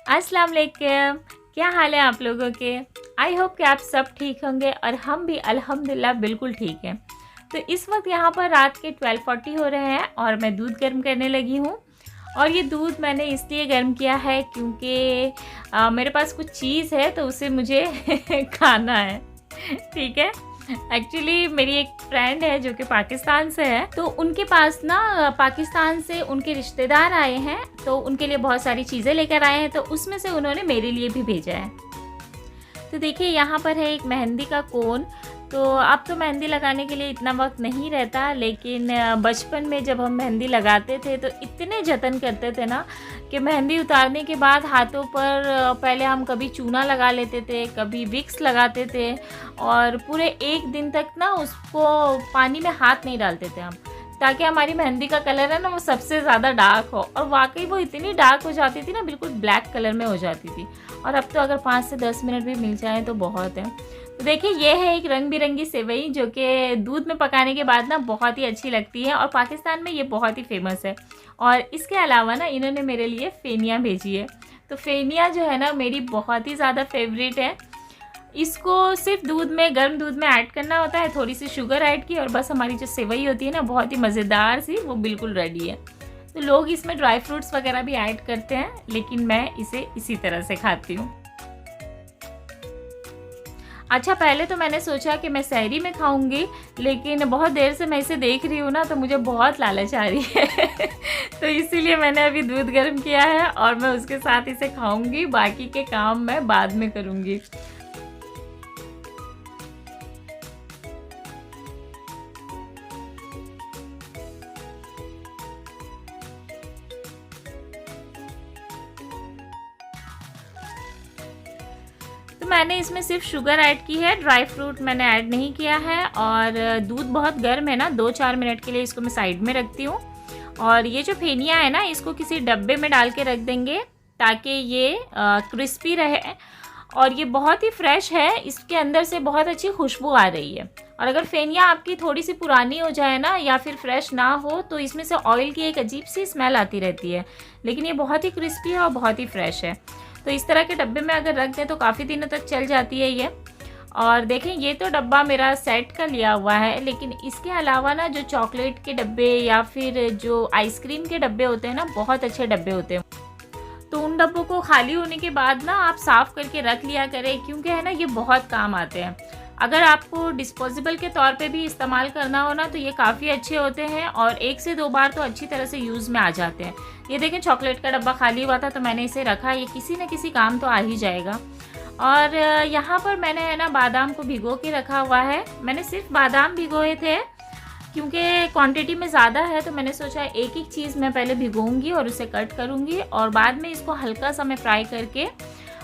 अस्सलाम वालेकुम। क्या हाल है आप लोगों के? आई होप कि आप सब ठीक होंगे और हम भी अल्हम्दुलिल्लाह बिल्कुल ठीक हैं। तो इस वक्त यहाँ पर रात के 12:40 हो रहे हैं और मैं दूध गर्म करने लगी हूँ। और ये दूध मैंने इसलिए गर्म किया है क्योंकि मेरे पास कुछ चीज़ है तो उसे मुझे खाना है। ठीक है। एक्चुअली मेरी एक फ्रेंड है जो कि पाकिस्तान से है, तो उनके पास ना पाकिस्तान से उनके रिश्तेदार आए हैं, तो उनके लिए बहुत सारी चीज़ें लेकर आए हैं, तो उसमें से उन्होंने मेरे लिए भी भेजा है। तो देखिए यहाँ पर है एक मेहंदी का कोन। तो अब तो मेहंदी लगाने के लिए इतना वक्त नहीं रहता, लेकिन बचपन में जब हम मेहंदी लगाते थे तो इतने जतन करते थे ना कि मेहंदी उतारने के बाद हाथों पर पहले हम कभी चूना लगा लेते थे, कभी विक्स लगाते थे और पूरे एक दिन तक ना उसको पानी में हाथ नहीं डालते थे हम, ताकि हमारी मेहंदी का कलर है ना वो सबसे ज़्यादा डार्क हो। और वाकई वो इतनी डार्क हो जाती थी ना, बिल्कुल ब्लैक कलर में हो जाती थी। और अब तो अगर 5 से 10 मिनट भी मिल जाए तो बहुत है। तो देखिए ये है एक रंग बिरंगी सेवई जो कि दूध में पकाने के बाद ना बहुत ही अच्छी लगती है और पाकिस्तान में ये बहुत ही फेमस है। और इसके अलावा ना इन्होंने मेरे लिए फेनिया भेजी है। तो फेनिया जो है ना मेरी बहुत ही ज़्यादा फेवरेट है। इसको सिर्फ दूध में, गर्म दूध में ऐड करना होता है, थोड़ी सी शुगर ऐड की और बस हमारी जो सेवई होती है ना बहुत ही मज़ेदार सी, वो बिल्कुल रेडी है। तो लोग इसमें ड्राई फ्रूट्स वगैरह भी ऐड करते हैं, लेकिन मैं इसे इसी तरह से खाती हूँ। अच्छा, पहले तो मैंने सोचा कि मैं सहरी में खाऊंगी, लेकिन बहुत देर से मैं इसे देख रही हूँ ना तो मुझे बहुत लालच आ रही है तो इसीलिए मैंने अभी दूध गर्म किया है और मैं उसके साथ इसे खाऊंगी। बाकी के काम मैं बाद में करूँगी। तो मैंने इसमें सिर्फ शुगर ऐड की है, ड्राई फ्रूट मैंने ऐड नहीं किया है। और दूध बहुत गर्म है ना, 2-4 मिनट के लिए इसको मैं साइड में रखती हूँ। और ये जो फेनिया है ना इसको किसी डब्बे में डाल के रख देंगे ताकि ये क्रिस्पी रहे। और ये बहुत ही फ्रेश है, इसके अंदर से बहुत अच्छी खुशबू आ रही है। और अगर फेनिया आपकी थोड़ी सी पुरानी हो जाए ना या फिर फ्रेश ना हो तो इसमें से ऑयल की एक अजीब सी स्मेल आती रहती है, लेकिन ये बहुत ही क्रिस्पी है और बहुत ही फ्रेश है। तो इस तरह के डब्बे में अगर रख दें तो काफ़ी दिनों तक चल जाती है ये। और देखें ये तो डब्बा मेरा सेट का लिया हुआ है, लेकिन इसके अलावा ना जो चॉकलेट के डब्बे या फिर जो आइसक्रीम के डब्बे होते हैं ना, बहुत अच्छे डब्बे होते हैं। तो उन डब्बों को खाली होने के बाद ना आप साफ़ करके रख लिया करें, क्योंकि है ना ये बहुत काम आते हैं। अगर आपको डिस्पोजेबल के तौर पे भी इस्तेमाल करना हो ना तो ये काफ़ी अच्छे होते हैं और 1 से 2 बार तो अच्छी तरह से यूज़ में आ जाते हैं। ये देखें चॉकलेट का डब्बा खाली हुआ था तो मैंने इसे रखा, ये किसी न किसी काम तो आ ही जाएगा। और यहाँ पर मैंने है ना बादाम को भिगो के रखा हुआ है। मैंने सिर्फ बादाम भिगोए थे क्योंकि क्वांटिटी में ज़्यादा है, तो मैंने सोचा एक एक चीज़ मैं पहले भिगोऊंगी और उसे कट करूँगी और बाद में इसको हल्का सा मैं फ्राई करके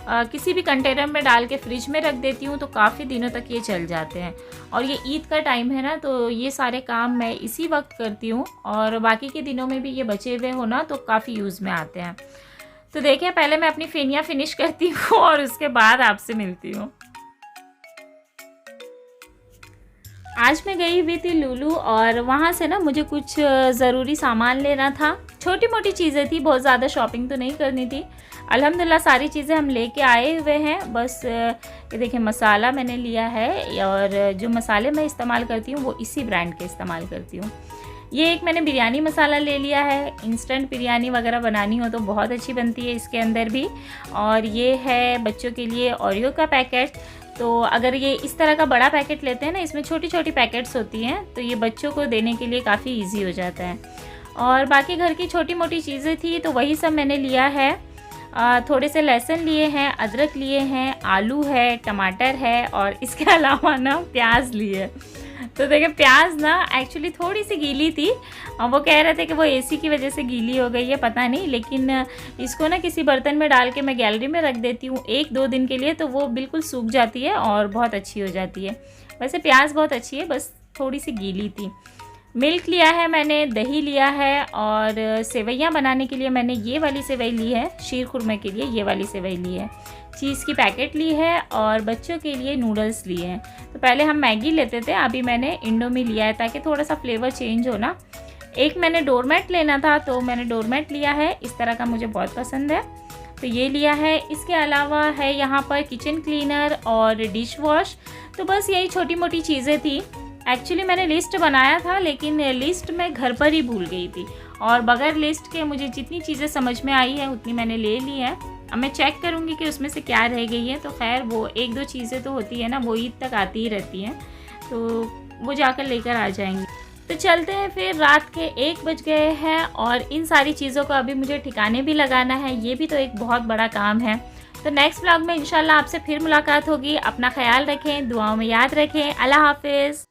किसी भी कंटेनर में डाल के फ्रिज में रख देती हूँ, तो काफ़ी दिनों तक ये चल जाते हैं। और ये ईद का टाइम है ना तो ये सारे काम मैं इसी वक्त करती हूँ और बाकी के दिनों में भी ये बचे हुए हो ना तो काफ़ी यूज़ में आते हैं। तो देखिए पहले मैं अपनी फेनिया फिनिश करती हूँ और उसके बाद आपसे मिलती हूँ। आज मैं गई हुई थी लुलु और वहाँ से ना मुझे कुछ ज़रूरी सामान लेना था। छोटी मोटी चीज़ें थी, बहुत ज़्यादा शॉपिंग तो नहीं करनी थी। अल्हम्दुलिल्लाह सारी चीज़ें हम लेके आए हुए हैं। बस ये देखिए मसाला मैंने लिया है और जो मसाले मैं इस्तेमाल करती हूँ वो इसी ब्रांड के इस्तेमाल करती हूँ। ये एक मैंने बिरयानी मसाला ले लिया है, इंस्टेंट बिरयानी वगैरह बनानी हो तो बहुत अच्छी बनती है इसके अंदर भी। और ये है बच्चों के लिए ओरियो का पैकेट। तो अगर ये इस तरह का बड़ा पैकेट लेते हैं ना, इसमें छोटी छोटी पैकेट्स होती हैं, तो ये बच्चों को देने के लिए काफ़ी इजी हो जाता है। और बाकी घर की छोटी मोटी चीज़ें थी तो वही सब मैंने लिया है। थोड़े से लहसुन लिए हैं, अदरक लिए हैं, आलू है, टमाटर है और इसके अलावा ना प्याज लिए। तो देखिए प्याज ना एक्चुअली थोड़ी सी गीली थी और वो कह रहे थे कि वो एसी की वजह से गीली हो गई है, पता नहीं, लेकिन इसको ना किसी बर्तन में डाल के मैं गैलरी में रख देती हूँ 1-2 दिन के लिए, तो वो बिल्कुल सूख जाती है और बहुत अच्छी हो जाती है। वैसे प्याज बहुत अच्छी है, बस थोड़ी सी गीली थी। मिल्क लिया है मैंने, दही लिया है और सेवइयाँ बनाने के लिए मैंने ये वाली सेवई ली है, शीर खुरमे के लिए ये वाली सेवई ली है। चीज़ की पैकेट ली है और बच्चों के लिए नूडल्स लिए हैं। तो पहले हम मैगी लेते थे, अभी मैंने इंडोमी लिया है ताकि थोड़ा सा फ्लेवर चेंज हो ना। एक मैंने डोरमेट लेना था तो मैंने डोरमेट लिया है, इस तरह का मुझे बहुत पसंद है। तो ये लिया है। इसके अलावा है यहाँ पर किचन क्लीनर और डिश वॉश। तो बस यही छोटी मोटी चीज़ें थी। एक्चुअली मैंने लिस्ट बनाया था, लेकिन लिस्ट मैं घर पर ही भूल गई थी, और बगैर लिस्ट के मुझे जितनी चीज़ें समझ में आई है उतनी मैंने ले ली है। अब मैं चेक करूँगी कि उसमें से क्या रह गई है। तो खैर वो 1-2 चीज़ें तो होती है ना, वो ईद तक आती ही रहती हैं, तो वो जाकर लेकर आ जाएंगी। तो चलते हैं फिर। रात के 1 बज गए हैं और इन सारी चीज़ों को अभी मुझे ठिकाने भी लगाना है। ये भी तो एक बहुत बड़ा काम है। तो नेक्स्ट व्लॉग में इंशाल्लाह आपसे फिर मुलाकात होगी। अपना ख्याल रखें, दुआओं में याद रखें। अल्लाह हाफिज़।